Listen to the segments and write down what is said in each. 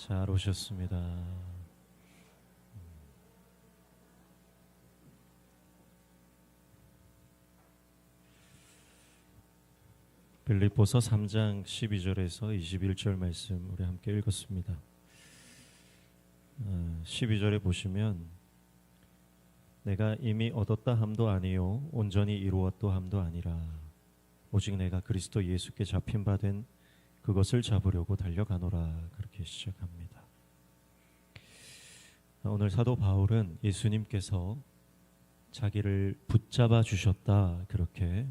잘 오셨습니다. 빌립보서 3장 12절에서 21절 말씀 우리 함께 읽었습니다. 12절에 보시면 내가 이미 얻었다 함도 아니요 온전히 이루었다 함도 아니라 오직 내가 그리스도 예수께 잡힌 바 된 그것을 잡으려고 달려가노라. 그렇게 시작합니다. 오늘 사도 바울은 예수님께서 자기를 붙잡아 주셨다 그렇게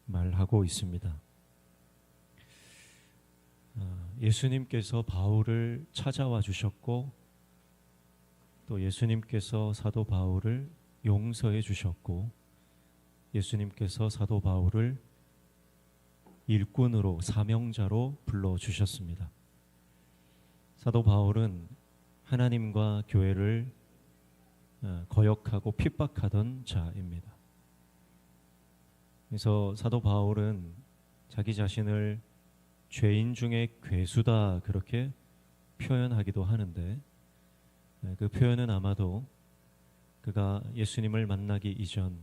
말하고 있습니다. 예수님께서 바울을 찾아와 주셨고 또 예수님께서 사도 바울을 용서해 주셨고 예수님께서 사도 바울을 일꾼으로 사명자로 불러주셨습니다. 사도 바울은 하나님과 교회를 거역하고 핍박하던 자입니다. 그래서 사도 바울은 자기 자신을 죄인 중에 괴수다 그렇게 표현하기도 하는데 그 표현은 아마도 그가 예수님을 만나기 이전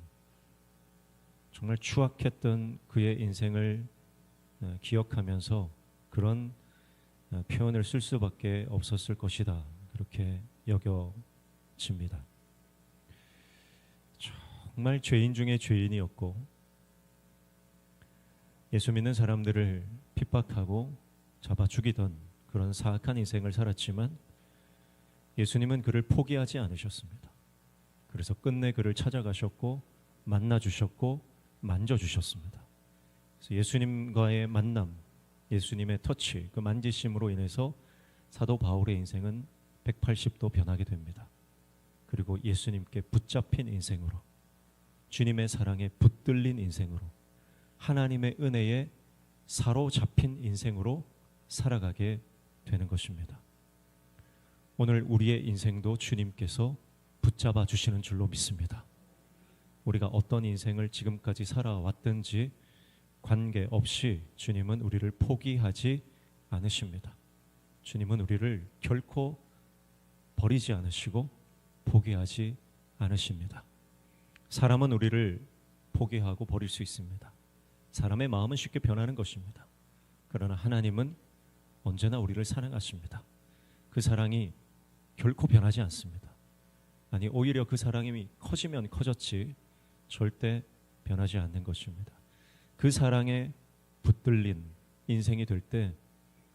정말 추악했던 그의 인생을 기억하면서 그런 표현을 쓸 수밖에 없었을 것이다 그렇게 여겨집니다. 정말 죄인 중에 죄인이었고 예수 믿는 사람들을 핍박하고 잡아 죽이던 그런 사악한 인생을 살았지만 예수님은 그를 포기하지 않으셨습니다. 그래서 끝내 그를 찾아가셨고 만나주셨고 만져주셨습니다. 그래서 예수님과의 만남, 예수님의 터치, 그 만지심으로 인해서 사도 바울의 인생은 180도 변하게 됩니다. 그리고 예수님께 붙잡힌 인생으로, 주님의 사랑에 붙들린 인생으로, 하나님의 은혜에 사로잡힌 인생으로 살아가게 되는 것입니다. 오늘 우리의 인생도 주님께서 붙잡아 주시는 줄로 믿습니다. 우리가 어떤 인생을 지금까지 살아왔든지 관계없이 주님은 우리를 포기하지 않으십니다. 주님은 우리를 결코 버리지 않으시고 포기하지 않으십니다. 사람은 우리를 포기하고 버릴 수 있습니다. 사람의 마음은 쉽게 변하는 것입니다. 그러나 하나님은 언제나 우리를 사랑하십니다. 그 사랑이 결코 변하지 않습니다. 아니 오히려 그 사랑이 커지면 커졌지 절대 변하지 않는 것입니다. 그 사랑에 붙들린 인생이 될 때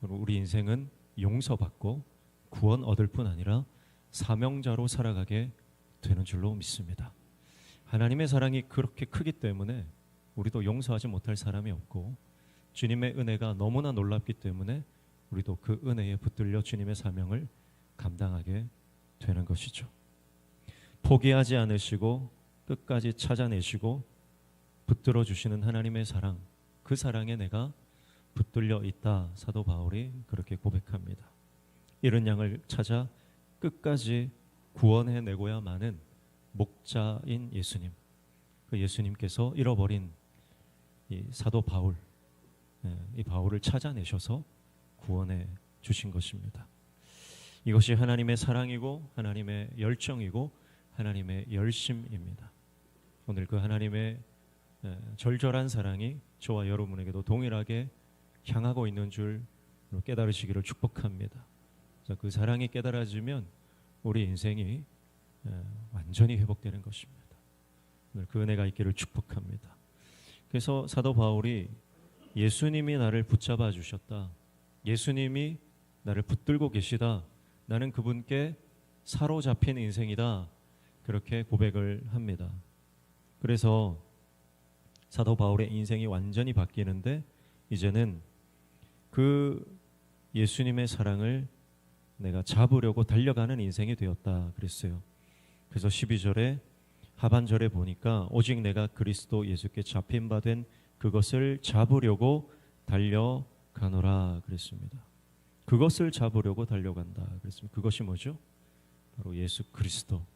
우리 인생은 용서받고 구원 얻을 뿐 아니라 사명자로 살아가게 되는 줄로 믿습니다. 하나님의 사랑이 그렇게 크기 때문에 우리도 용서하지 못할 사람이 없고 주님의 은혜가 너무나 놀랍기 때문에 우리도 그 은혜에 붙들려 주님의 사명을 감당하게 되는 것이죠. 포기하지 않으시고 끝까지 찾아내시고 붙들어 주시는 하나님의 사랑, 그 사랑에 내가 붙들려 있다. 사도 바울이 그렇게 고백합니다. 잃은 양을 찾아 끝까지 구원해내고야 마는 목자인 예수님, 그 예수님께서 잃어버린 이 사도 바울, 이 바울을 찾아내셔서 구원해 주신 것입니다. 이것이 하나님의 사랑이고 하나님의 열정이고 하나님의 열심입니다. 오늘 그 하나님의 절절한 사랑이 저와 여러분에게도 동일하게 향하고 있는 줄 깨달으시기를 축복합니다. 그 사랑이 깨달아지면 우리 인생이 완전히 회복되는 것입니다. 오늘 그 은혜가 있기를 축복합니다. 그래서 사도 바울이 예수님이 나를 붙잡아 주셨다. 예수님이 나를 붙들고 계시다. 나는 그분께 사로잡힌 인생이다. 그렇게 고백을 합니다. 그래서 사도 바울의 인생이 완전히 바뀌는데 이제는 그 예수님의 사랑을 내가 잡으려고 달려가는 인생이 되었다 그랬어요. 그래서 12절에 하반절에 보니까 오직 내가 그리스도 예수께 잡힌 바 된 그것을 잡으려고 달려가노라 그랬습니다. 그것을 잡으려고 달려간다 그랬습니다. 그것이 뭐죠? 바로 예수 그리스도,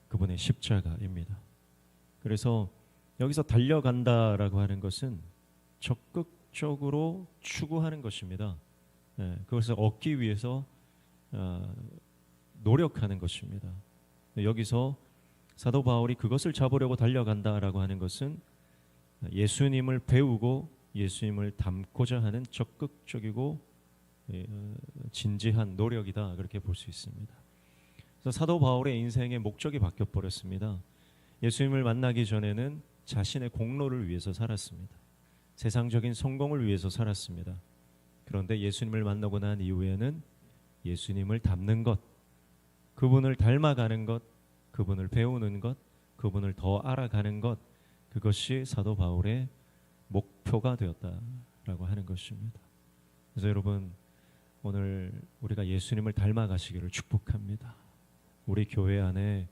그분의 십자가입니다. 그래서 여기서 달려간다라고 하는 것은 적극적으로 추구하는 것입니다. 그것을 얻기 위해서 노력하는 것입니다. 여기서 사도 바울이 그것을 잡으려고 달려간다라고 하는 것은 예수님을 배우고 예수님을 닮고자 하는 적극적이고 진지한 노력이다, 그렇게 볼 수 있습니다. 그래서 사도 바울의 인생의 목적이 바뀌어 버렸습니다. 예수님을 만나기 전에는 자신의 공로를 위해서 살았습니다. 세상적인 성공을 위해서 살았습니다. 그런데 예수님을 만나고 난 이후에는 예수님을 닮는 것, 그분을 닮아가는 것, 그분을 배우는 것, 그분을 더 알아가는 것, 그것이 사도 바울의 목표가 되었다라고 하는 것입니다. 그래서 여러분, 오늘 우리가 예수님을 닮아가시기를 축복합니다. 우리 교회 안에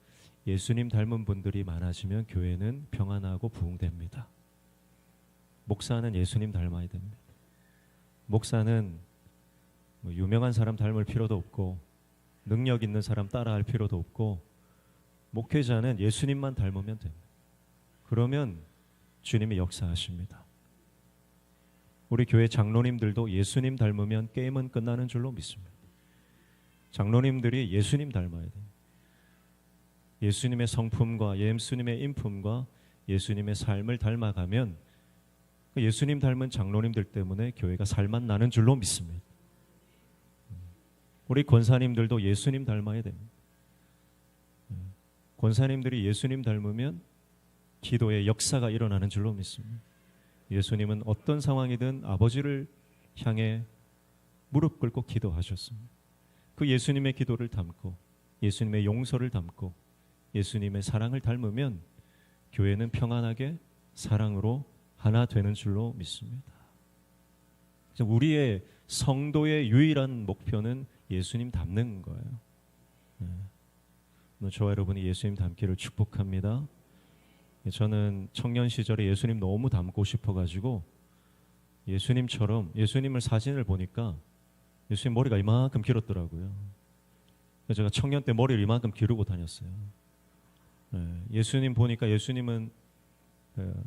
예수님 닮은 분들이 많아지면 교회는 평안하고 부흥됩니다. 목사는 예수님 닮아야 됩니다. 목사는 유명한 사람 닮을 필요도 없고 능력 있는 사람 따라할 필요도 없고, 목회자는 예수님만 닮으면 됩니다. 그러면 주님이 역사하십니다. 우리 교회 장로님들도 예수님 닮으면 게임은 끝나는 줄로 믿습니다. 장로님들이 예수님 닮아야 돼요. 예수님의 성품과 예수님의 인품과 예수님의 삶을 닮아가면 예수님 닮은 장로님들 때문에 교회가 살맛 나는 줄로 믿습니다. 우리 권사님들도 예수님 닮아야 됩니다. 권사님들이 예수님 닮으면 기도의 역사가 일어나는 줄로 믿습니다. 예수님은 어떤 상황이든 아버지를 향해 무릎 꿇고 기도하셨습니다. 그 예수님의 기도를 담고 예수님의 용서를 담고 예수님의 사랑을 닮으면 교회는 평안하게 사랑으로 하나 되는 줄로 믿습니다. 우리의 성도의 유일한 목표는 예수님 닮는 거예요. 저와 여러분이 예수님 닮기를 축복합니다. 저는 청년 시절에 예수님 너무 닮고 싶어가지고 예수님처럼, 예수님을 사진을 보니까 예수님 머리가 이만큼 길었더라고요. 그래서 제가 청년 때 머리를 이만큼 기르고 다녔어요. 예수님 보니까 예수님은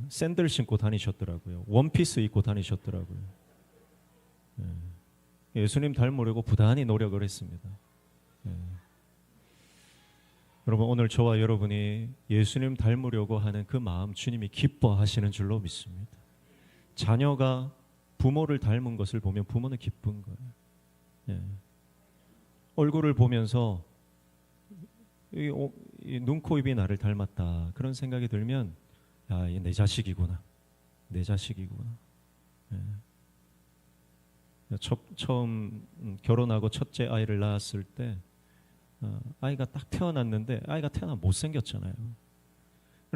샌들 신고 다니셨더라고요. 원피스 입고 다니셨더라고요. 예수님 닮으려고 부단히 노력을 했습니다. 여러분, 오늘 저와 여러분이 예수님 닮으려고 하는 그 마음 주님이 기뻐하시는 줄로 믿습니다. 자녀가 부모를 닮은 것을 보면 부모는 기쁜 거예요. 얼굴을 보면서 이 눈, 코, 입이 나를 닮았다, 그런 생각이 들면 얘 내 자식이구나, 내 자식이구나. 처음 결혼하고 첫째 아이를 낳았을 때 아이가 딱 태어났는데 아이가 태어나 못생겼잖아요.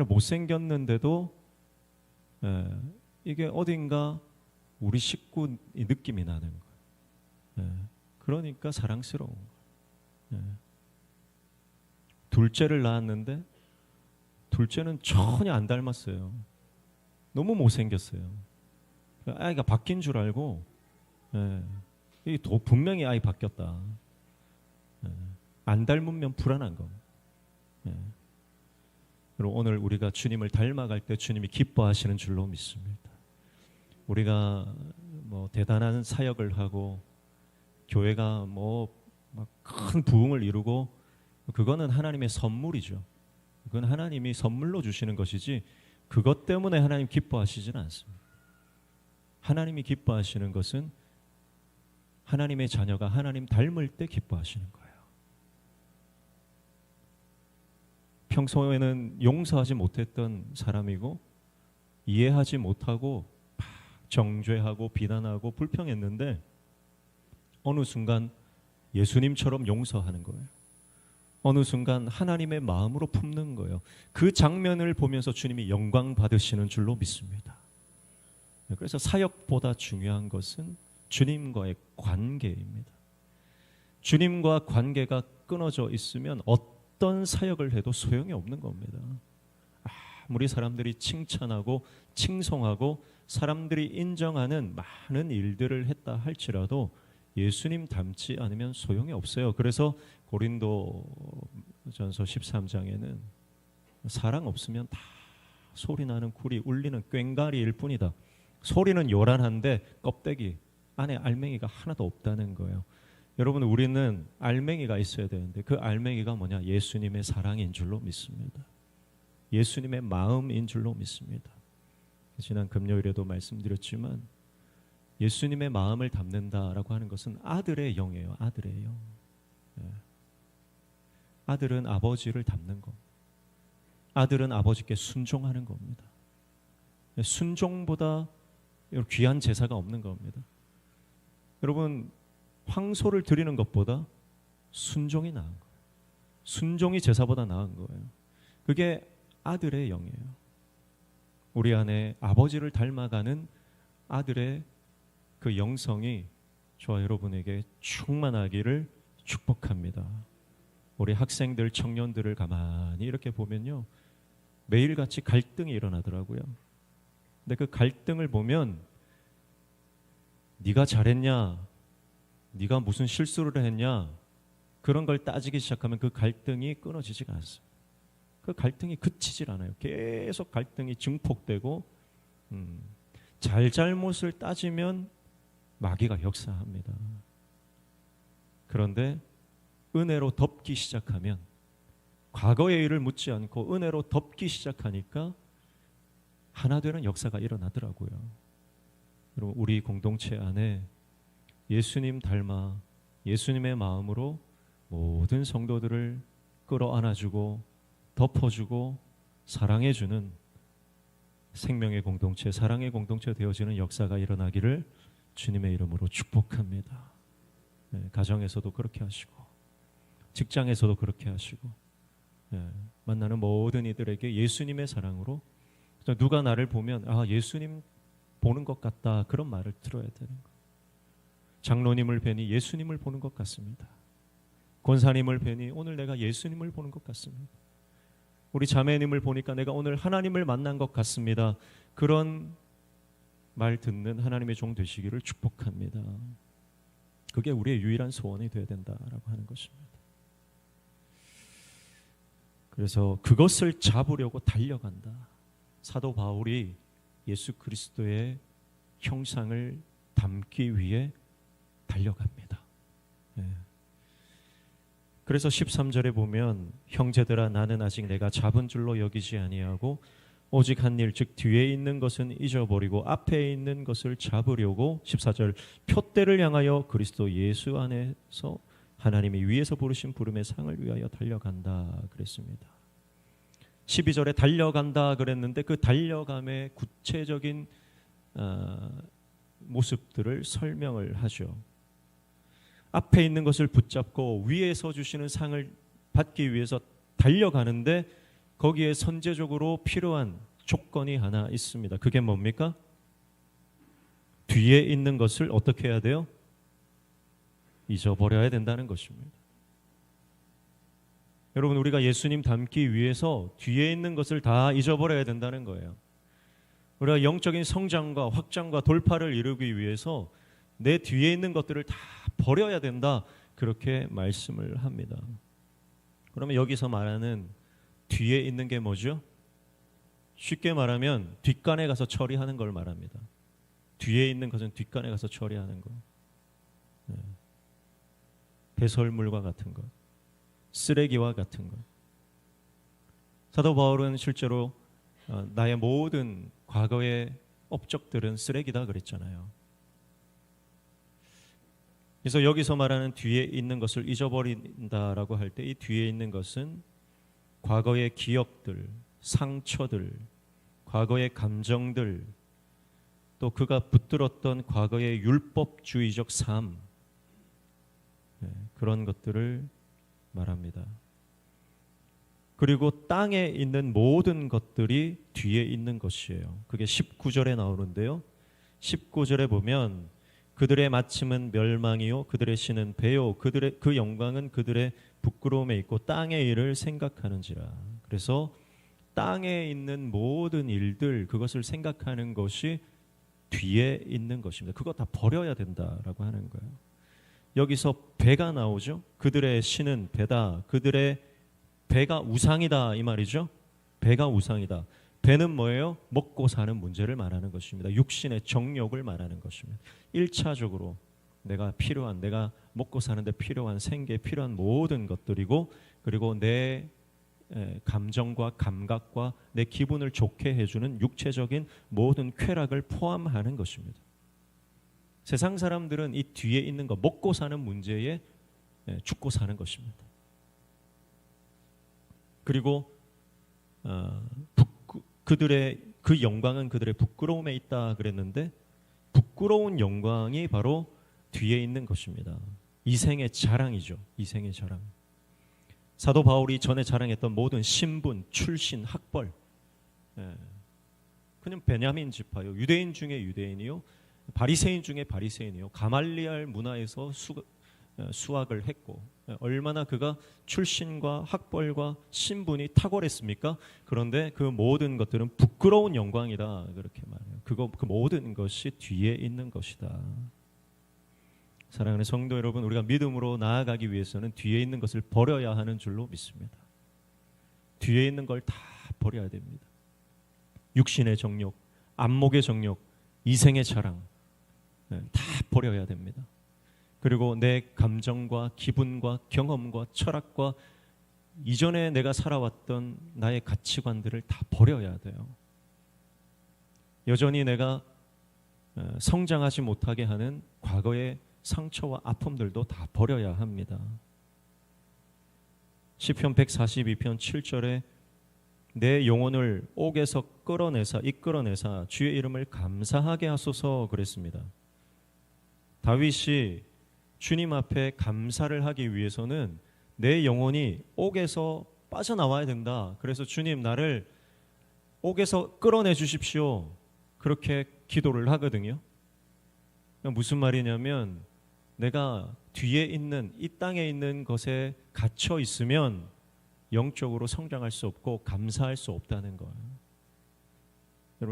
못생겼는데도 이게 어딘가 우리 식구 이 느낌이 나는 거예요. 그러니까 사랑스러운 거예요. 둘째를 낳았는데 둘째는 전혀 안 닮았어요. 너무 못생겼어요. 아이가 바뀐 줄 알고 분명히 아이 바뀌었다. 안 닮으면 불안한 겁니다. 그리고 오늘 우리가 주님을 닮아갈 때 주님이 기뻐하시는 줄로 믿습니다. 우리가 뭐 대단한 사역을 하고 교회가 뭐 큰 부흥을 이루고, 그거는 하나님의 선물이죠. 그건 하나님이 선물로 주시는 것이지 그것 때문에 하나님 기뻐하시지는 않습니다. 하나님이 기뻐하시는 것은 하나님의 자녀가 하나님 닮을 때 기뻐하시는 거예요. 평소에는 용서하지 못했던 사람이고 이해하지 못하고 정죄하고 비난하고 불평했는데 어느 순간 예수님처럼 용서하는 거예요. 어느 순간 하나님의 마음으로 품는 거예요. 그 장면을 보면서 주님이 영광 받으시는 줄로 믿습니다. 그래서 사역보다 중요한 것은 주님과의 관계입니다. 주님과 관계가 끊어져 있으면 어떤 사역을 해도 소용이 없는 겁니다. 아무리 사람들이 칭찬하고 칭송하고 사람들이 인정하는 많은 일들을 했다 할지라도 예수님 닮지 않으면 소용이 없어요. 그래서 고린도전서 13장에는 사랑 없으면 다 소리나는 구리 울리는 꽹과리일 뿐이다. 소리는 요란한데 껍데기 안에 알맹이가 하나도 없다는 거예요. 여러분, 우리는 알맹이가 있어야 되는데 그 알맹이가 뭐냐? 예수님의 사랑인 줄로 믿습니다. 예수님의 마음인 줄로 믿습니다. 지난 금요일에도 말씀드렸지만 예수님의 마음을 담는다라고 하는 것은 아들의 영이에요. 아들의 영. 아들은 아버지를 담는 것. 아들은 아버지께 순종하는 겁니다. 순종보다 귀한 제사가 없는 겁니다. 여러분, 황소를 드리는 것보다 순종이 나은 거예요. 순종이 제사보다 나은 거예요. 그게 아들의 영이에요. 우리 안에 아버지를 닮아가는 아들의 그 영성이 저와 여러분에게 충만하기를 축복합니다. 우리 학생들, 청년들을 가만히 이렇게 보면요, 매일같이 갈등이 일어나더라고요. 근데 그 갈등을 보면 네가 잘했냐, 네가 무슨 실수를 했냐, 그런 걸 따지기 시작하면 그 갈등이 끊어지지가 않습니다. 그 갈등이 그치질 않아요. 계속 갈등이 증폭되고 잘잘못을 따지면 마귀가 역사합니다. 그런데 은혜로 덮기 시작하면, 과거의 일을 묻지 않고 은혜로 덮기 시작하니까 하나 되는 역사가 일어나더라고요. 여러분, 우리 공동체 안에 예수님 닮아 예수님의 마음으로 모든 성도들을 끌어안아주고 덮어주고 사랑해주는 생명의 공동체, 사랑의 공동체 되어지는 역사가 일어나기를 주님의 이름으로 축복합니다. 가정에서도 그렇게 하시고 직장에서도 그렇게 하시고 만나는 모든 이들에게 예수님의 사랑으로, 누가 나를 보면 아, 예수님 보는 것 같다, 그런 말을 들어야 되는 거예요. 장로님을 뵈니 예수님을 보는 것 같습니다. 권사님을 뵈니 오늘 내가 예수님을 보는 것 같습니다. 우리 자매님을 보니까 내가 오늘 하나님을 만난 것 같습니다. 그런 말 듣는 하나님의 종 되시기를 축복합니다. 그게 우리의 유일한 소원이 되어야 된다라고 하는 것입니다. 그래서 그것을 잡으려고 달려간다. 사도 바울이 예수 그리스도의 형상을 담기 위해 달려갑니다. 그래서 13절에 보면 형제들아, 나는 아직 내가 잡은 줄로 여기지 아니하고 오직 한 일, 즉 뒤에 있는 것은 잊어버리고 앞에 있는 것을 잡으려고 14절 표대를 향하여 그리스도 예수 안에서 하나님이 위에서 부르신 부름의 상을 위하여 달려간다 그랬습니다. 12절에 달려간다 그랬는데 그 달려감의 구체적인 모습들을 설명을 하죠. 앞에 있는 것을 붙잡고 위에서 주시는 상을 받기 위해서 달려가는데 거기에 선제적으로 필요한 조건이 하나 있습니다. 그게 뭡니까? 뒤에 있는 것을 어떻게 해야 돼요? 잊어버려야 된다는 것입니다. 여러분, 우리가 예수님 닮기 위해서 뒤에 있는 것을 다 잊어버려야 된다는 거예요. 우리가 영적인 성장과 확장과 돌파를 이루기 위해서 내 뒤에 있는 것들을 다 버려야 된다, 그렇게 말씀을 합니다. 그러면 여기서 말하는 뒤에 있는 게 뭐죠? 쉽게 말하면 뒷간에 가서 처리하는 걸 말합니다. 뒤에 있는 것은 뒷간에 가서 처리하는 것. 배설물과 같은 것, 쓰레기와 같은 것. 사도 바울은 실제로 나의 모든 과거의 업적들은 쓰레기다 그랬잖아요. 그래서 여기서 말하는 뒤에 있는 것을 잊어버린다라고 할 때 이 뒤에 있는 것은 과거의 기억들, 상처들, 과거의 감정들, 또 그가 붙들었던 과거의 율법주의적 삶, 그런 것들을 말합니다. 그리고 땅에 있는 모든 것들이 뒤에 있는 것이에요. 그게 19절에 나오는데요. 19절에 보면 그들의 마침은 멸망이요 그들의 신은 배요 그들의 그 영광은 그들의 부끄러움에 있고 땅의 일을 생각하는지라. 그래서 땅에 있는 모든 일들, 그것을 생각하는 것이 뒤에 있는 것입니다. 그거 다 버려야 된다라고 하는 거예요. 여기서 배가 나오죠. 그들의 신은 배다. 그들의 배가 우상이다, 이 말이죠. 배가 우상이다. 배는 뭐예요? 먹고 사는 문제를 말하는 것입니다. 육신의 정욕을 말하는 것입니다. 1차적으로 내가 먹고 사는데 필요한 생계에 필요한 모든 것들이고, 그리고 내 감정과 감각과 내 기분을 좋게 해주는 육체적인 모든 쾌락을 포함하는 것입니다. 세상 사람들은 이 뒤에 있는 것, 먹고 사는 문제에 죽고 사는 것입니다. 그리고 그들의 그 영광은 그들의 부끄러움에 있다 그랬는데, 부끄러운 영광이 바로 뒤에 있는 것입니다. 이생의 자랑이죠. 이생의 자랑. 사도 바울이 전에 자랑했던 모든 신분, 출신, 학벌, 그냥 베냐민 지파요, 유대인 중에 유대인이요, 바리새인 중에 바리새인이요, 가말리알 문화에서 수학을 했고, 얼마나 그가 출신과 학벌과 신분이 탁월했습니까? 그런데 그 모든 것들은 부끄러운 영광이다 그렇게 말해요. 그 모든 것이 뒤에 있는 것이다. 사랑하는 성도 여러분, 우리가 믿음으로 나아가기 위해서는 뒤에 있는 것을 버려야 하는 줄로 믿습니다. 뒤에 있는 걸 다 버려야 됩니다. 육신의 정욕, 안목의 정욕, 이생의 자랑, 다 버려야 됩니다. 그리고 내 감정과 기분과 경험과 철학과 이전에 내가 살아왔던 나의 가치관들을 다 버려야 돼요. 여전히 내가 성장하지 못하게 하는 과거의 상처와 아픔들도 다 버려야 합니다. 시편 142편 7절에 내 영혼을 옥에서 이끌어내사 주의 이름을 감사하게 하소서 그랬습니다. 다윗이 주님 앞에 감사를 하기 위해서는 내 영혼이 옥에서 빠져나와야 된다. 그래서 주님, 나를 옥에서 끌어내 주십시오. 그렇게 기도를 하거든요. 무슨 말이냐면, 내가 뒤에 있는 이 땅에 있는 것에 갇혀 있으면 영적으로 성장할 수 없고 감사할 수 없다는 거예요.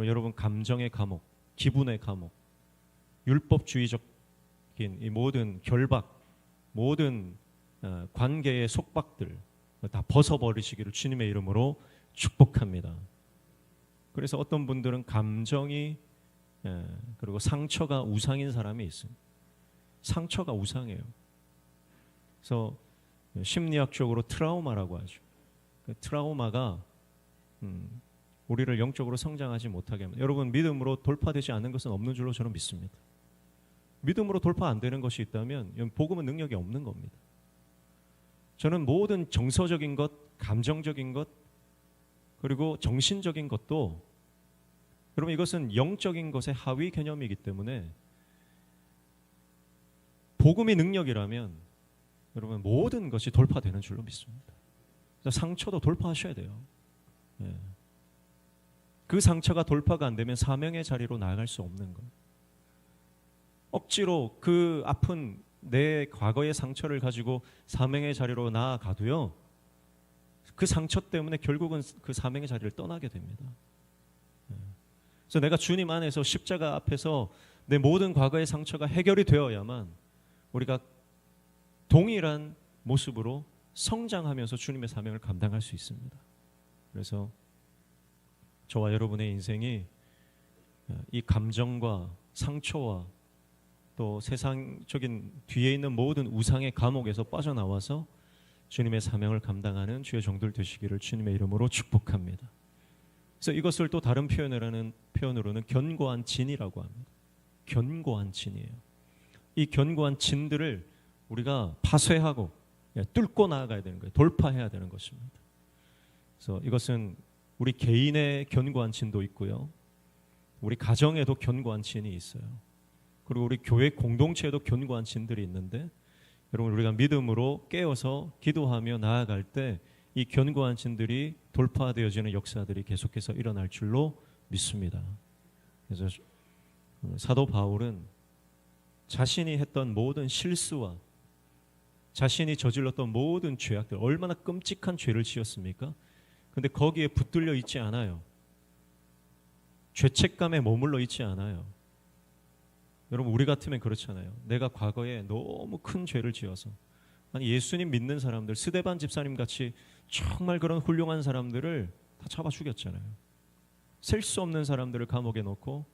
여러분 감정의 감옥, 기분의 감옥, 율법주의적인 이 모든 결박, 모든 관계의 속박들 다 벗어버리시기를 주님의 이름으로 축복합니다. 그래서 어떤 분들은 감정이 그리고 상처가 우상인 사람이 있습니다. 상처가 우상이에요. 그래서 심리학적으로 트라우마라고 하죠. 그 트라우마가 우리를 영적으로 성장하지 못하게 합니다. 여러분, 믿음으로 돌파되지 않는 것은 없는 줄로 저는 믿습니다. 믿음으로 돌파 안 되는 것이 있다면 복음은 능력이 없는 겁니다. 저는 모든 정서적인 것, 감정적인 것, 그리고 정신적인 것도, 여러분, 이것은 영적인 것의 하위 개념이기 때문에 복음이 능력이라면 여러분 모든 것이 돌파되는 줄로 믿습니다. 상처도 돌파하셔야 돼요. 그 상처가 돌파가 안 되면 사명의 자리로 나아갈 수 없는 거예요. 억지로 그 아픈 내 과거의 상처를 가지고 사명의 자리로 나아가도요, 그 상처 때문에 결국은 그 사명의 자리를 떠나게 됩니다. 그래서 내가 주님 안에서 십자가 앞에서 내 모든 과거의 상처가 해결이 되어야만 우리가 동일한 모습으로 성장하면서 주님의 사명을 감당할 수 있습니다. 그래서 저와 여러분의 인생이 이 감정과 상처와 또 세상적인 뒤에 있는 모든 우상의 감옥에서 빠져나와서 주님의 사명을 감당하는 주의 종들 되시기를 주님의 이름으로 축복합니다. 그래서 이것을 또 다른 표현으로는 견고한 진이라고 합니다. 견고한 진이에요. 이 견고한 진들을 우리가 파쇄하고 뚫고 나아가야 되는 거예요. 돌파해야 되는 것입니다. 그래서 이것은 우리 개인의 견고한 진도 있고요, 우리 가정에도 견고한 진이 있어요. 그리고 우리 교회 공동체에도 견고한 진들이 있는데, 여러분, 우리가 믿음으로 깨어서 기도하며 나아갈 때 이 견고한 진들이 돌파되어지는 역사들이 계속해서 일어날 줄로 믿습니다. 그래서 사도 바울은 자신이 했던 모든 실수와 자신이 저질렀던 모든 죄악들, 얼마나 끔찍한 죄를 지었습니까? 근데 거기에 붙들려 있지 않아요. 죄책감에 머물러 있지 않아요. 여러분, 우리 같으면 그렇잖아요. 내가 과거에 너무 큰 죄를 지어서, 아니 예수님 믿는 사람들, 스데반 집사님 같이 정말 그런 훌륭한 사람들을 다 잡아 죽였잖아요. 셀 수 없는 사람들을 감옥에 넣고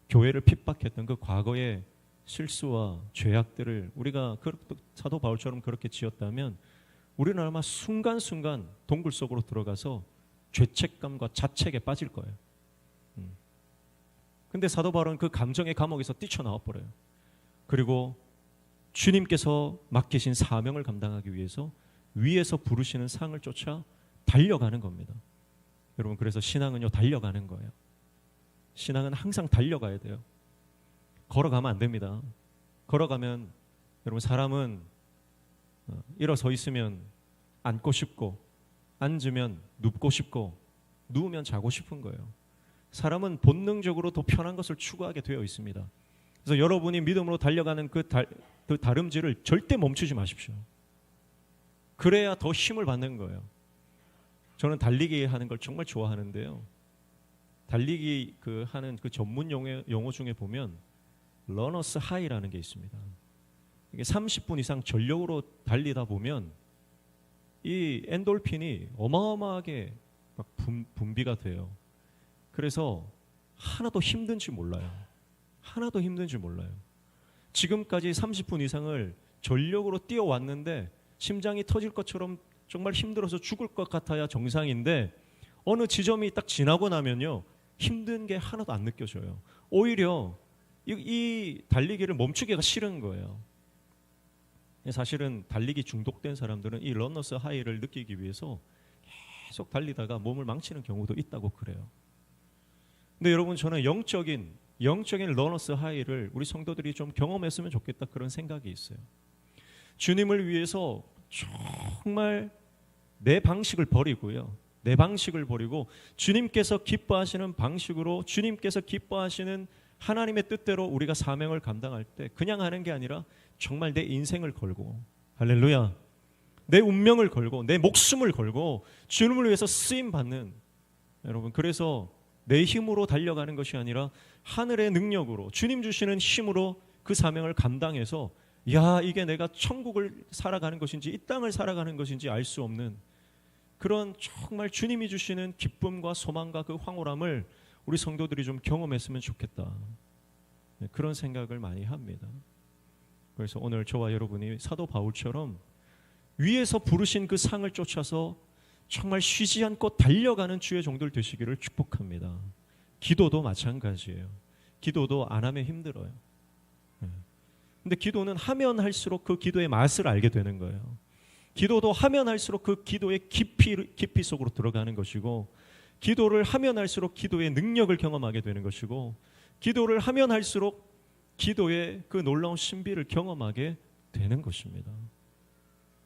교회를 핍박했던 그 과거의 실수와 죄악들을 우리가 사도 바울처럼 그렇게 지었다면 우리는 아마 순간순간 동굴 속으로 들어가서 죄책감과 자책에 빠질 거예요. 근데 사도 바울은 그 감정의 감옥에서 뛰쳐나와 버려요. 그리고 주님께서 맡기신 사명을 감당하기 위해서 위에서 부르시는 상을 쫓아 달려가는 겁니다. 여러분, 그래서 신앙은요, 달려가는 거예요. 신앙은 항상 달려가야 돼요. 걸어가면 안 됩니다. 걸어가면 여러분, 사람은 일어서 있으면 앉고 싶고, 앉으면 눕고 싶고, 누우면 자고 싶은 거예요. 사람은 본능적으로 더 편한 것을 추구하게 되어 있습니다. 그래서 여러분이 믿음으로 달려가는 그 다름질을 절대 멈추지 마십시오. 그래야 더 힘을 받는 거예요. 저는 달리기 하는 걸 정말 좋아하는데요. 달리기 하는 그 전문 용어 중에 보면 러너스 하이라는 게 있습니다. 이게 30분 이상 전력으로 달리다 보면 이 엔돌핀이 어마어마하게 막 분비가 돼요. 그래서 하나도 힘든지 몰라요. 하나도 힘든지 몰라요. 지금까지 30분 이상을 전력으로 뛰어왔는데 심장이 터질 것처럼 정말 힘들어서 죽을 것 같아야 정상인데 어느 지점이 딱 지나고 나면요, 힘든 게 하나도 안 느껴져요. 오히려 이 달리기를 멈추기가 싫은 거예요. 사실은 달리기 중독된 사람들은 이 러너스 하이를 느끼기 위해서 계속 달리다가 몸을 망치는 경우도 있다고 그래요. 근데 여러분, 저는 영적인 러너스 하이를 우리 성도들이 좀 경험했으면 좋겠다, 그런 생각이 있어요. 주님을 위해서 정말 내 방식을 버리고요. 내 방식을 버리고 주님께서 기뻐하시는 방식으로, 주님께서 기뻐하시는 하나님의 뜻대로 우리가 사명을 감당할 때 그냥 하는 게 아니라 정말 내 인생을 걸고, 할렐루야, 내 운명을 걸고 내 목숨을 걸고 주님을 위해서 쓰임 받는, 여러분, 그래서 내 힘으로 달려가는 것이 아니라 하늘의 능력으로, 주님 주시는 힘으로 그 사명을 감당해서, 야, 이게 내가 천국을 살아가는 것인지 이 땅을 살아가는 것인지 알 수 없는 그런 정말 주님이 주시는 기쁨과 소망과 그 황홀함을 우리 성도들이 좀 경험했으면 좋겠다, 그런 생각을 많이 합니다. 그래서 오늘 저와 여러분이 사도 바울처럼 위에서 부르신 그 상을 쫓아서 정말 쉬지 않고 달려가는 주의 종들 되시기를 축복합니다. 기도도 마찬가지예요. 기도도 안 하면 힘들어요. 근데 기도는 하면 할수록 그 기도의 맛을 알게 되는 거예요. 기도도 하면 할수록 그 기도의 깊이 속으로 들어가는 것이고, 기도를 하면 할수록 기도의 능력을 경험하게 되는 것이고, 기도를 하면 할수록 기도의 그 놀라운 신비를 경험하게 되는 것입니다.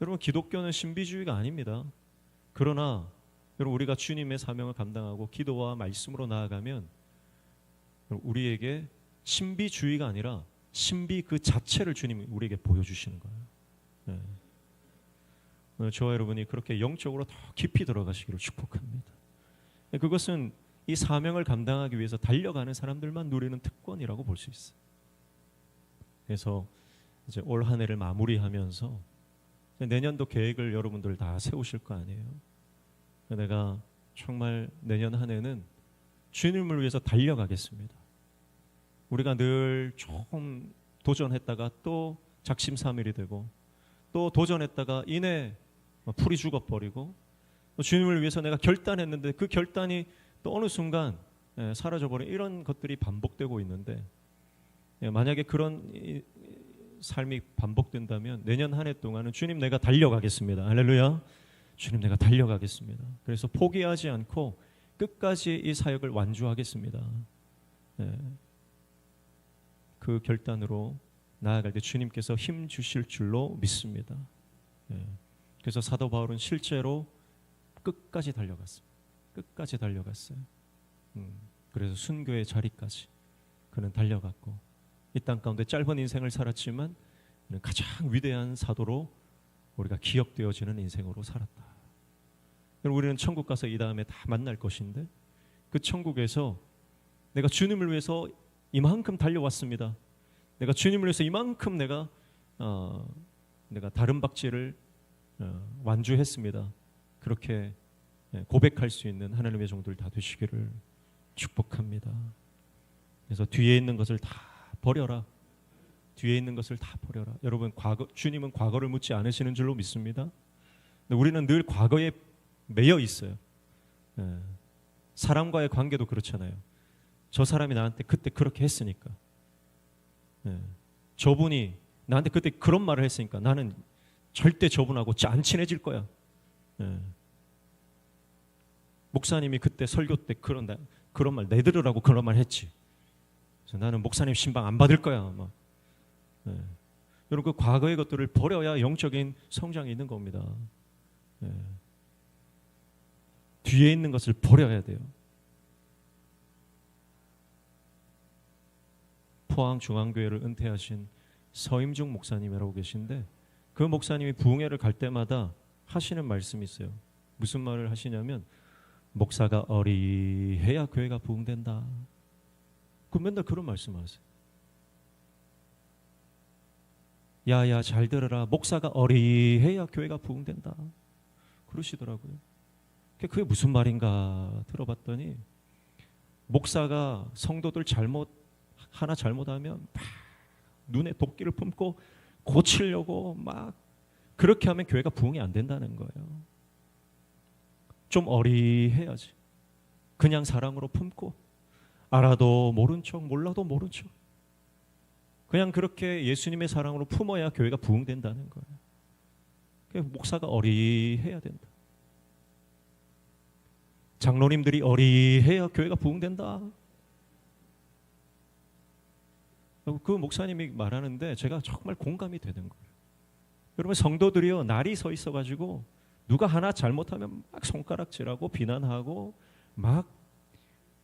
여러분, 기독교는 신비주의가 아닙니다. 그러나 여러분, 우리가 주님의 사명을 감당하고 기도와 말씀으로 나아가면 우리에게 신비주의가 아니라 신비 그 자체를 주님이 우리에게 보여주시는 거예요. 네. 오늘 저와 여러분이 그렇게 영적으로 더 깊이 들어가시기를 축복합니다. 그것은 이 사명을 감당하기 위해서 달려가는 사람들만 누리는 특권이라고 볼 수 있어요. 그래서 이제 올 한 해를 마무리하면서 내년도 계획을 여러분들 다 세우실 거 아니에요. 내가 정말 내년 한 해는 주님을 위해서 달려가겠습니다. 우리가 늘 조금 도전했다가 또 작심삼일이 되고, 또 도전했다가 이내 풀이 죽어버리고, 또 주님을 위해서 내가 결단했는데 그 결단이 또 어느 순간 사라져버린 이런 것들이 반복되고 있는데, 만약에 그런 삶이 반복된다면 내년 한 해 동안은 주님, 내가 달려가겠습니다. 할렐루야. 주님, 내가 달려가겠습니다. 그래서 포기하지 않고 끝까지 이 사역을 완주하겠습니다. 그 결단으로 나아갈 때 주님께서 힘 주실 줄로 믿습니다. 그래서 사도 바울은 실제로 끝까지 달려갔습니다. 끝까지 달려갔어요. 그래서 순교의 자리까지 그는 달려갔고, 이 땅 가운데 짧은 인생을 살았지만 그는 가장 위대한 사도로 우리가 기억되어지는 인생으로 살았다. 우리는 천국 가서 이 다음에 다 만날 것인데, 그 천국에서 내가 주님을 위해서 이만큼 달려왔습니다. 내가 주님을 위해서 이만큼 내가 다른 박지를 완주했습니다. 그렇게 고백할 수 있는 하나님의 종들 다 되시기를 축복합니다. 그래서 뒤에 있는 것을 다 버려라. 뒤에 있는 것을 다 버려라. 여러분, 주님은 과거를 묻지 않으시는 줄로 믿습니다. 근데 우리는 늘 과거에 매여 있어요. 사람과의 관계도 그렇잖아요. 저 사람이 나한테 그때 그렇게 했으니까, 저분이 나한테 그때 그런 말을 했으니까 나는 절대 저분하고 안 친해질 거야. 목사님이 그때 설교 때 그런 말 내들으라고 그런 말 했지. 그래서 나는 목사님 신방 안 받을 거야. 막. 여러분, 그 과거의 것들을 버려야 영적인 성장이 있는 겁니다. 뒤에 있는 것을 버려야 돼요. 포항중앙교회를 은퇴하신 서임중 목사님이라고 계신데, 그 목사님이 부흥회를 갈 때마다 하시는 말씀이 있어요. 무슨 말을 하시냐면, 목사가 어리해야 교회가 부흥된다. 그 맨날 그런 말씀하세요. 야야 잘 들어라. 목사가 어리해야 교회가 부흥된다. 그러시더라고요. 그게 무슨 말인가 들어봤더니, 목사가 성도들 하나 잘못하면 막 눈에 도끼를 품고 고치려고 막 그렇게 하면 교회가 부흥이 안 된다는 거예요. 좀 어리해야지. 그냥 사랑으로 품고, 알아도 모른 척 몰라도 모른 척, 그냥 그렇게 예수님의 사랑으로 품어야 교회가 부흥된다는 거예요. 목사가 어리해야 된다. 장로님들이 어리해야 교회가 부흥된다. 그 목사님이 말하는데 제가 정말 공감이 되는 거예요. 여러분, 성도들이요, 날이 서 있어가지고 누가 하나 잘못하면 막 손가락질하고 비난하고 막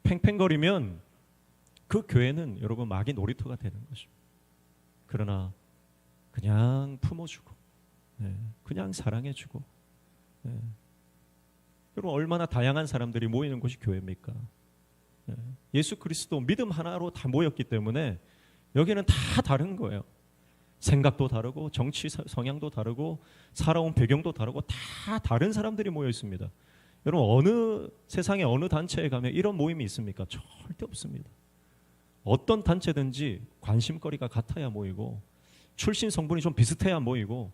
팽팽거리면 그 교회는 여러분 마귀 놀이터가 되는 것입니다. 그러나 그냥 품어주고, 그냥 사랑해주고, 여러분, 얼마나 다양한 사람들이 모이는 곳이 교회입니까? 예수 그리스도 믿음 하나로 다 모였기 때문에 여기는 다 다른 거예요. 생각도 다르고, 정치 성향도 다르고, 살아온 배경도 다르고, 다 다른 사람들이 모여 있습니다. 여러분, 세상의 어느 단체에 가면 이런 모임이 있습니까? 절대 없습니다. 어떤 단체든지 관심거리가 같아야 모이고, 출신 성분이 좀 비슷해야 모이고,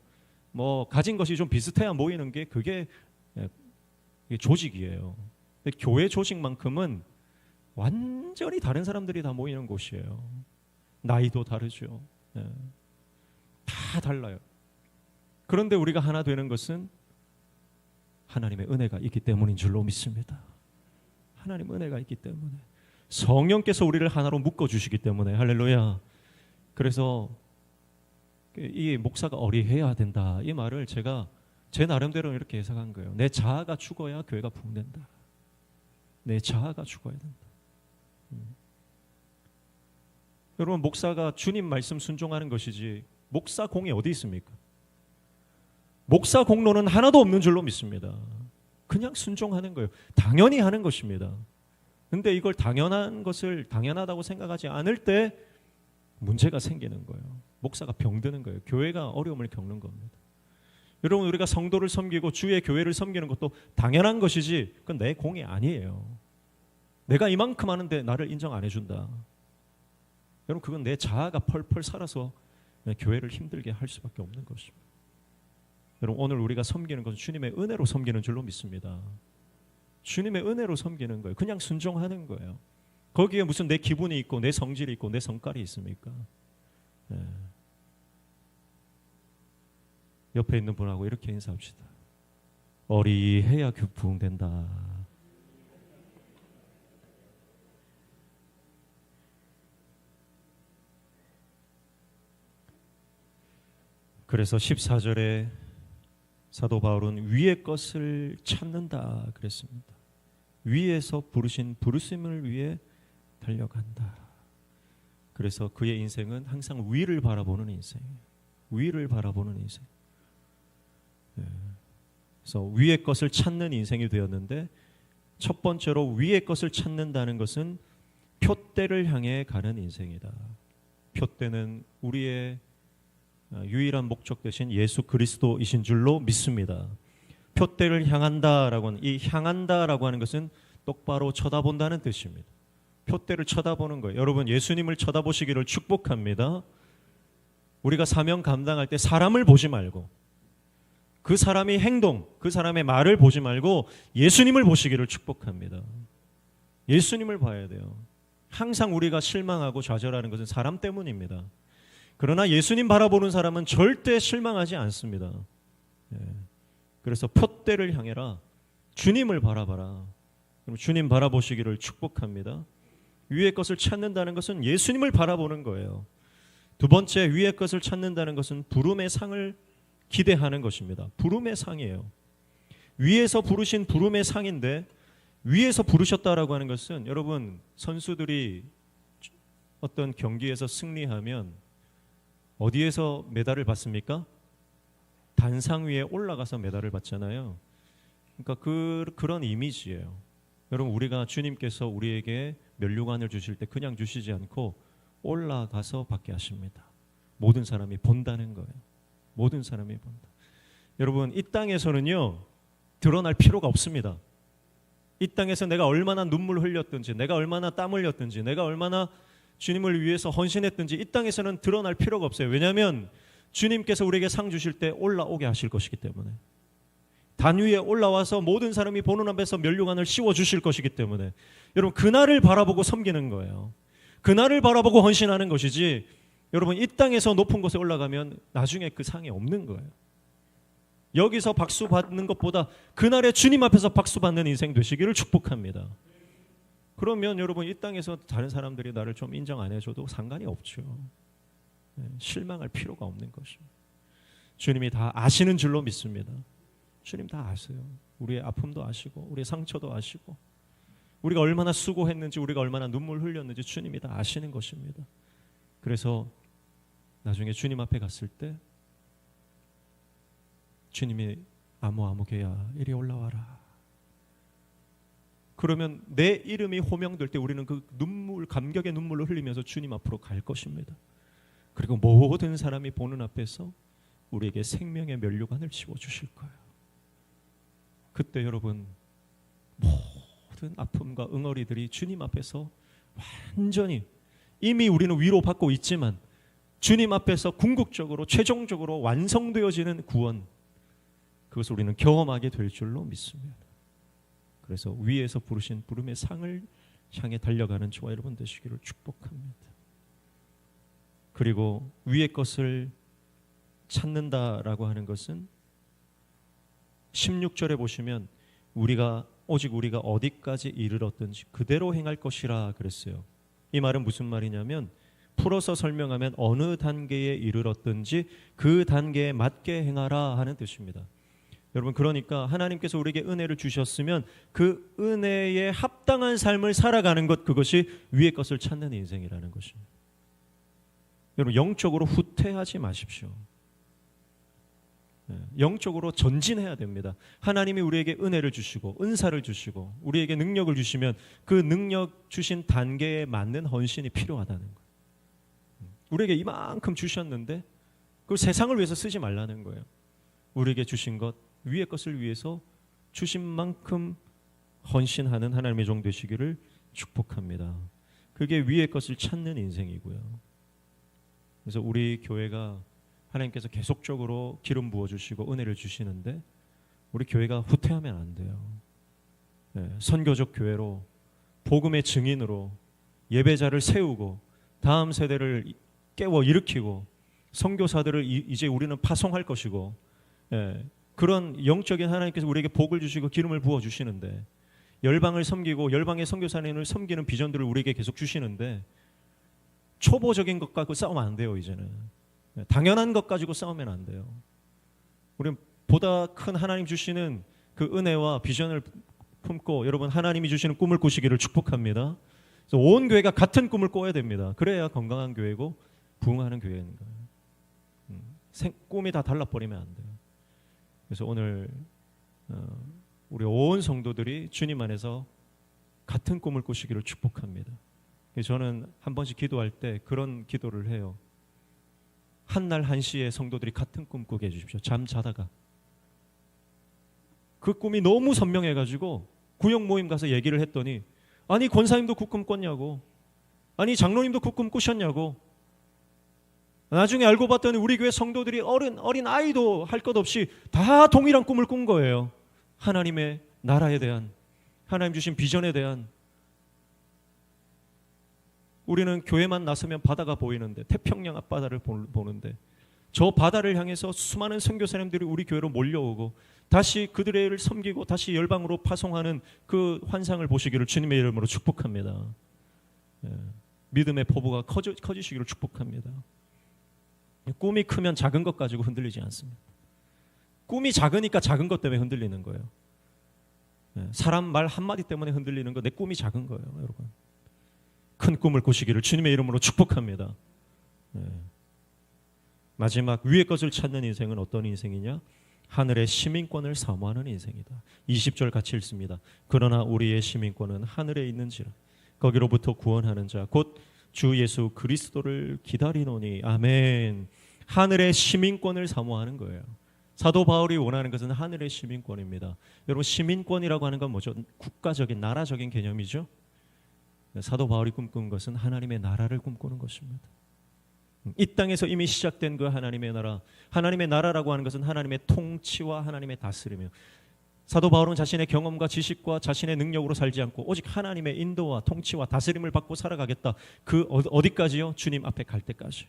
뭐 가진 것이 좀 비슷해야 모이는 게 그게 조직이에요. 근데 교회 조직만큼은 완전히 다른 사람들이 다 모이는 곳이에요. 나이도 다르죠. 다 달라요. 그런데 우리가 하나 되는 것은 하나님의 은혜가 있기 때문인 줄로 믿습니다. 하나님 은혜가 있기 때문에, 성령께서 우리를 하나로 묶어주시기 때문에, 할렐루야. 그래서 이 목사가 어리해야 된다, 이 말을 제가 제 나름대로 이렇게 해석한 거예요. 내 자아가 죽어야 교회가 부흥된다. 내 자아가 죽어야 된다. 여러분, 목사가 주님 말씀 순종하는 것이지 목사 공이 어디 있습니까? 목사 공로는 하나도 없는 줄로 믿습니다. 그냥 순종하는 거예요. 당연히 하는 것입니다. 근데 이걸 당연한 것을 당연하다고 생각하지 않을 때 문제가 생기는 거예요. 목사가 병드는 거예요. 교회가 어려움을 겪는 겁니다. 여러분, 우리가 성도를 섬기고 주의 교회를 섬기는 것도 당연한 것이지, 그건 내 공이 아니에요. 내가 이만큼 하는데 나를 인정 안 해준다. 여러분, 그건 내 자아가 펄펄 살아서 교회를 힘들게 할 수밖에 없는 것입니다. 여러분, 오늘 우리가 섬기는 것은 주님의 은혜로 섬기는 줄로 믿습니다. 주님의 은혜로 섬기는 거예요. 그냥 순종하는 거예요. 거기에 무슨 내 기분이 있고 내 성질이 있고 내 성깔이 있습니까? 옆에 있는 분하고 이렇게 인사합시다. 어리해야 부흥된다. 그래서 14절에 사도 바울은 위의 것을 찾는다 그랬습니다. 위에서 부르신 부르심을 위해 달려간다. 그래서 그의 인생은 항상 위를 바라보는 인생이에요. 위를 바라보는 인생. 그래서 위의 것을 찾는 인생이 되었는데, 첫 번째로 위의 것을 찾는다는 것은 표대를 향해 가는 인생이다. 표대는 우리의 유일한 목적 대신 예수 그리스도이신 줄로 믿습니다. 표대를 향한다라고 하는, 이 향한다라고 하는 것은 똑바로 쳐다본다는 뜻입니다. 표대를 쳐다보는 거예요. 여러분, 예수님을 쳐다보시기를 축복합니다. 우리가 사명 감당할 때 사람을 보지 말고, 그 사람의 행동, 그 사람의 말을 보지 말고 예수님을 보시기를 축복합니다. 예수님을 봐야 돼요. 항상 우리가 실망하고 좌절하는 것은 사람 때문입니다. 그러나 예수님 바라보는 사람은 절대 실망하지 않습니다. 그래서 표대를 향해라. 주님을 바라봐라. 그럼 주님 바라보시기를 축복합니다. 위의 것을 찾는다는 것은 예수님을 바라보는 거예요. 두 번째, 위의 것을 찾는다는 것은 부름의 상을 기대하는 것입니다. 부름의 상이에요. 위에서 부르신 부름의 상인데, 위에서 부르셨다라고 하는 것은, 여러분, 선수들이 어떤 경기에서 승리하면 어디에서 메달을 받습니까? 단상 위에 올라가서 메달을 받잖아요. 그러니까 그런 이미지예요. 여러분, 우리가 주님께서 우리에게 면류관을 주실 때 그냥 주시지 않고 올라가서 받게 하십니다. 모든 사람이 본다는 거예요. 모든 사람이 본다. 여러분, 이 땅에서는요, 드러날 필요가 없습니다. 이 땅에서 내가 얼마나 눈물 흘렸든지, 내가 얼마나 땀 흘렸든지, 내가 얼마나 주님을 위해서 헌신했든지 이 땅에서는 드러날 필요가 없어요. 왜냐하면 주님께서 우리에게 상 주실 때 올라오게 하실 것이기 때문에, 단 위에 올라와서 모든 사람이 보는 앞에서 면류관을 씌워 주실 것이기 때문에, 여러분, 그날을 바라보고 섬기는 거예요. 그날을 바라보고 헌신하는 것이지, 여러분, 이 땅에서 높은 곳에 올라가면 나중에 그 상이 없는 거예요. 여기서 박수 받는 것보다 그날에 주님 앞에서 박수 받는 인생 되시기를 축복합니다. 그러면 여러분, 이 땅에서 다른 사람들이 나를 좀 인정 안 해줘도 상관이 없죠. 실망할 필요가 없는 것입니다. 주님이 다 아시는 줄로 믿습니다. 주님 다 아세요. 우리의 아픔도 아시고, 우리의 상처도 아시고, 우리가 얼마나 수고했는지, 우리가 얼마나 눈물 흘렸는지 주님이 다 아시는 것입니다. 그래서 나중에 주님 앞에 갔을 때 주님이 아무개야 이리 올라와라. 그러면 내 이름이 호명될 때 우리는 그 눈물, 감격의 눈물을 흘리면서 주님 앞으로 갈 것입니다. 그리고 모든 사람이 보는 앞에서 우리에게 생명의 면류관을 씌워주실 거예요. 그때 여러분, 모든 아픔과 응어리들이 주님 앞에서 완전히, 이미 우리는 위로받고 있지만 주님 앞에서 궁극적으로 최종적으로 완성되어지는 구원, 그것을 우리는 경험하게 될 줄로 믿습니다. 그래서 위에서 부르신 부름의 상을 향해 달려가는 저와 여러분 되시기를 축복합니다. 그리고 위의 것을 찾는다라고 하는 것은 16절에 보시면 오직 우리가 어디까지 이르렀든지 그대로 행할 것이라 그랬어요. 이 말은 무슨 말이냐면, 풀어서 설명하면 어느 단계에 이르렀든지 그 단계에 맞게 행하라 하는 뜻입니다. 여러분, 그러니까 하나님께서 우리에게 은혜를 주셨으면 그 은혜에 합당한 삶을 살아가는 것, 그것이 위의 것을 찾는 인생이라는 것입니다. 여러분, 영적으로 후퇴하지 마십시오. 영적으로 전진해야 됩니다. 하나님이 우리에게 은혜를 주시고 은사를 주시고 우리에게 능력을 주시면 그 능력 주신 단계에 맞는 헌신이 필요하다는 거예요. 우리에게 이만큼 주셨는데 그 세상을 위해서 쓰지 말라는 거예요. 우리에게 주신 것, 위의 것을 위해서 주신 만큼 헌신하는 하나님의 종 되시기를 축복합니다. 그게 위의 것을 찾는 인생이고요. 그래서 우리 교회가 하나님께서 계속적으로 기름 부어주시고 은혜를 주시는데 우리 교회가 후퇴하면 안 돼요. 선교적 교회로, 복음의 증인으로 예배자를 세우고 다음 세대를 깨워 일으키고 선교사들을 이제 우리는 파송할 것이고, 그런 영적인 하나님께서 우리에게 복을 주시고 기름을 부어주시는데, 열방을 섬기고 열방의 선교사님을 섬기는 비전들을 우리에게 계속 주시는데, 초보적인 것 가지고 싸우면 안 돼요. 이제는 당연한 것 가지고 싸우면 안 돼요. 우리는 보다 큰 하나님 주시는 그 은혜와 비전을 품고 여러분, 하나님이 주시는 꿈을 꾸시기를 축복합니다. 그래서 온 교회가 같은 꿈을 꿔야 됩니다. 그래야 건강한 교회고 부흥하는 교회인 거예요. 꿈이 다 달라버리면 안 돼요. 그래서 오늘 우리 온 성도들이 주님 안에서 같은 꿈을 꾸시기를 축복합니다. 저는 한 번씩 기도할 때 그런 기도를 해요. 한날 한시에 성도들이 같은 꿈 꾸게 해주십시오. 잠 자다가 그 꿈이 너무 선명해가지고 구역 모임 가서 얘기를 했더니 아니 권사님도 국금 꿨냐고. 아니 장로님도 국금 꾸셨냐고. 나중에 알고 봤더니 우리 교회 성도들이 어린 아이도 할 것 없이 다 동일한 꿈을 꾼 거예요. 하나님의 나라에 대한, 하나님 주신 비전에 대한. 우리는 교회만 나서면 바다가 보이는데, 태평양 앞바다를 보는데, 저 바다를 향해서 수많은 선교사님들이 우리 교회로 몰려오고 다시 그들을 섬기고 다시 열방으로 파송하는 그 환상을 보시기를 주님의 이름으로 축복합니다. 믿음의 포부가 커지시기를 축복합니다. 꿈이 크면 작은 것 가지고 흔들리지 않습니다. 꿈이 작으니까 작은 것 때문에 흔들리는 거예요. 사람 말 한마디 때문에 흔들리는 거, 내 꿈이 작은 거예요, 여러분. 큰 꿈을 꾸시기를 주님의 이름으로 축복합니다. 마지막 위의 것을 찾는 인생은 어떤 인생이냐? 하늘의 시민권을 사모하는 인생이다. 20절 같이 읽습니다. 그러나 우리의 시민권은 하늘에 있는지라 거기로부터 구원하는 자 곧 주 예수 그리스도를 기다리노니. 아멘. 하늘의 시민권을 사모하는 거예요. 사도 바울이 원하는 것은 하늘의 시민권입니다. 여러분, 시민권이라고 하는 건 뭐죠? 국가적인, 나라적인 개념이죠. 사도 바울이 꿈꾼 것은 하나님의 나라를 꿈꾸는 것입니다. 이 땅에서 이미 시작된 그 하나님의 나라, 하나님의 나라라고 하는 것은 하나님의 통치와 하나님의 다스림이에요. 사도 바울은 자신의 경험과 지식과 자신의 능력으로 살지 않고 오직 하나님의 인도와 통치와 다스림을 받고 살아가겠다. 그 어디까지요? 주님 앞에 갈 때까지.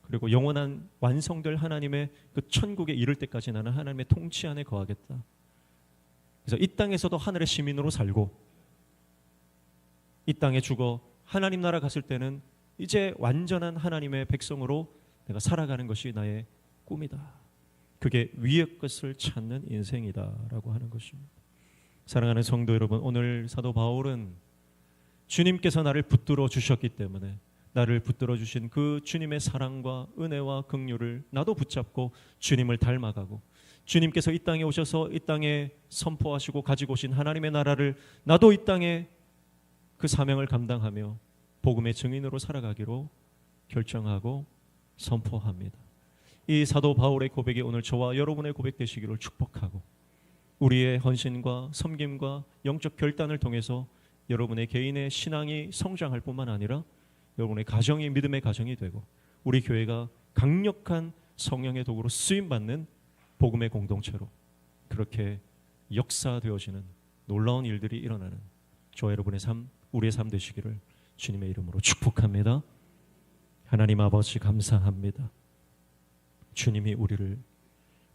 그리고 영원한 완성될 하나님의 그 천국에 이를 때까지 나는 하나님의 통치 안에 거하겠다. 그래서 이 땅에서도 하늘의 시민으로 살고 이 땅에 죽어 하나님 나라 갔을 때는 이제 완전한 하나님의 백성으로 내가 살아가는 것이 나의 꿈이다. 그게 위의 것을 찾는 인생이다라고 하는 것입니다. 사랑하는 성도 여러분, 오늘 사도 바울은 주님께서 나를 붙들어 주셨기 때문에 나를 붙들어 주신 그 주님의 사랑과 은혜와 긍휼을 나도 붙잡고 주님을 닮아가고, 주님께서 이 땅에 오셔서 이 땅에 선포하시고 가지고 오신 하나님의 나라를 나도 이 땅에 그 사명을 감당하며 복음의 증인으로 살아가기로 결정하고 선포합니다. 이 사도 바울의 고백이 오늘 저와 여러분의 고백 되시기를 축복하고, 우리의 헌신과 섬김과 영적 결단을 통해서 여러분의 개인의 신앙이 성장할 뿐만 아니라 여러분의 가정이 믿음의 가정이 되고 우리 교회가 강력한 성령의 도구로 쓰임받는 복음의 공동체로 그렇게 역사되어지는 놀라운 일들이 일어나는 저와 여러분의 삶, 우리의 삶 되시기를 주님의 이름으로 축복합니다. 하나님 아버지 감사합니다. 주님이 우리를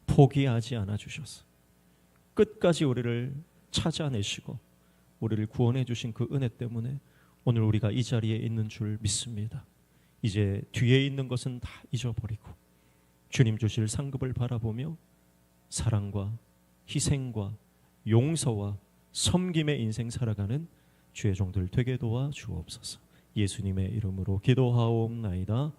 포기하지 않아 주셔서 끝까지 우리를 찾아내시고 우리를 구원해 주신 그 은혜 때문에 오늘 우리가 이 자리에 있는 줄 믿습니다. 이제 뒤에 있는 것은 다 잊어버리고 주님 주실 상급을 바라보며 사랑과 희생과 용서와 섬김의 인생 살아가는 주의 종들 되게 도와 주옵소서. 예수님의 이름으로 기도하옵나이다.